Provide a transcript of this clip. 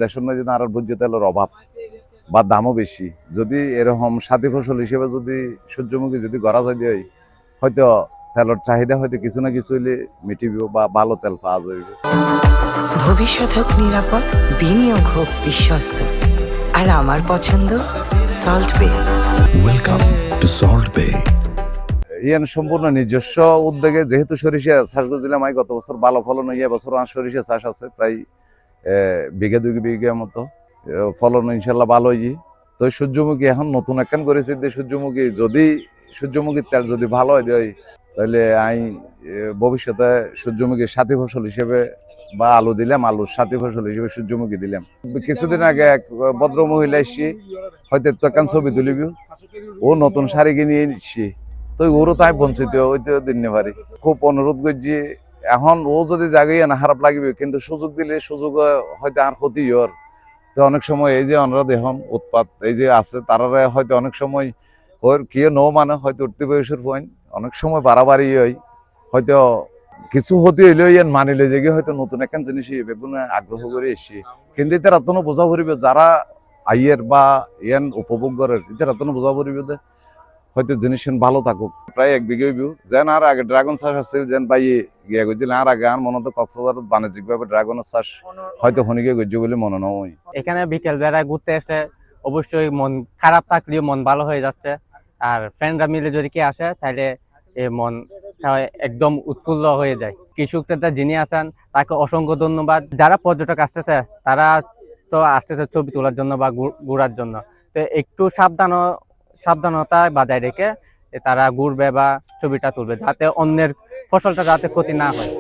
দেশের মধ্যে আর ভোজ্য তেলের অভাব বা দামও বেশি, যদি এরকম সাথী ফসল হিসেবে যদি সূর্যমুখী যদি গড়া যায় হয়, হয়তো তেলের চাহিদা হয়তো কিছু না কিছু হইলে মিটিব বা ভালো তেল পাওয়া যাবে। ভবিষ্যৎ হোক নিরাপদ, বিনিয়োগ হোক বিশ্বস্ত, আর আমার পছন্দ সল্ট বে। ওয়েলকাম টু সল্ট বে। ইয়ান সম্পূর্ণ নিজস্ব উদ্যোগে, যেহেতু সরিষা চাষ করছিলাম আমি গত বছর, ভালো ফলন হয়ে বছর আমার সরিষা চাষ আছে প্রায় বিঘা 2 বিঘা মতো, ফলন ইনশাল্লাহ ভালোই। তো সূর্যমুখী এখন নতুন একখান করেছি যে সূর্যমুখী যদি সূর্যমুখীর তেল যদি ভালো হয় দেয়, তাহলে আমি ভবিষ্যতে সূর্যমুখীর সাথী ফসল হিসেবে বা আলু দিলাম, আলুর সাথী ফসল হিসেবে সূর্যমুখী দিলাম। কিছুদিন আগে এক ভদ্র মহিলা এসছি, হয়তো একখান ছবি তুলিবি, ও নতুন শাড়ি কিনে এসছি, তো ওরও তাই বঞ্চিত হইতে দিন পারি। খুব অনুরোধ করছি, এখন ও যদি জায়গায় না খারাপ লাগবে, কিন্তু সুযোগ দিলে সুযোগ হয়তো আর ক্ষতি ওর। তো অনেক সময় এই যে আমরা দেখুন উৎপাত এই যে আছে, তারা হয়তো অনেক সময় ওর কি নো মানে হয়তো উঠতে বয়সের পয়েন্ট অনেক সময় বাড়াবাড়ি হয়, হয়তো কিছু হতে হইলেও ইয়ান মানিলে যে হয়তো নতুন একখান জিনিস বেগুন আগ্রহ করে এসছি। কিন্তু এটার এতনো বোঝা পড়িবে যারা আইয়ের বা ইয়ান উপভোগ করার, এটার এতনো বোঝা পড়িবে যে হয়তো জিনিস ভালো থাকুক। প্রায় 1 বিঘা হইব, যেন আর আগে ড্রাগন চাষ আসছিল, যেন পাই গিয়া গেছিল আর আগে আর মনে তো কক্সবাজার বাণিজ্যিক ভাবে ড্রাগনের চাষ হয়তো হনিকে গজ্য বলে মনে নয়। এখানে বিকেল বেলায় ঘুরতে এসে অবশ্যই মন খারাপ থাকলেও মন ভালো হয়ে যাচ্ছে, আর ফ্রেন্ডরা মিলে যদি কে আসে তাহলে এই মন একদম উৎফুল্ল হয়ে যায়। কৃষকদের যিনি আছেন তাকে অসংখ্য ধন্যবাদ। যারা পর্যটক আসতেছে তারা তো আসতেছে ছবি তোলার জন্য বা ঘোরার জন্য, তো একটু সাবধানতা বজায় রেখে তারা ঘুরবে বা ছবিটা তুলবে, যাতে অন্যের ফসলটা যাতে ক্ষতি না হয়।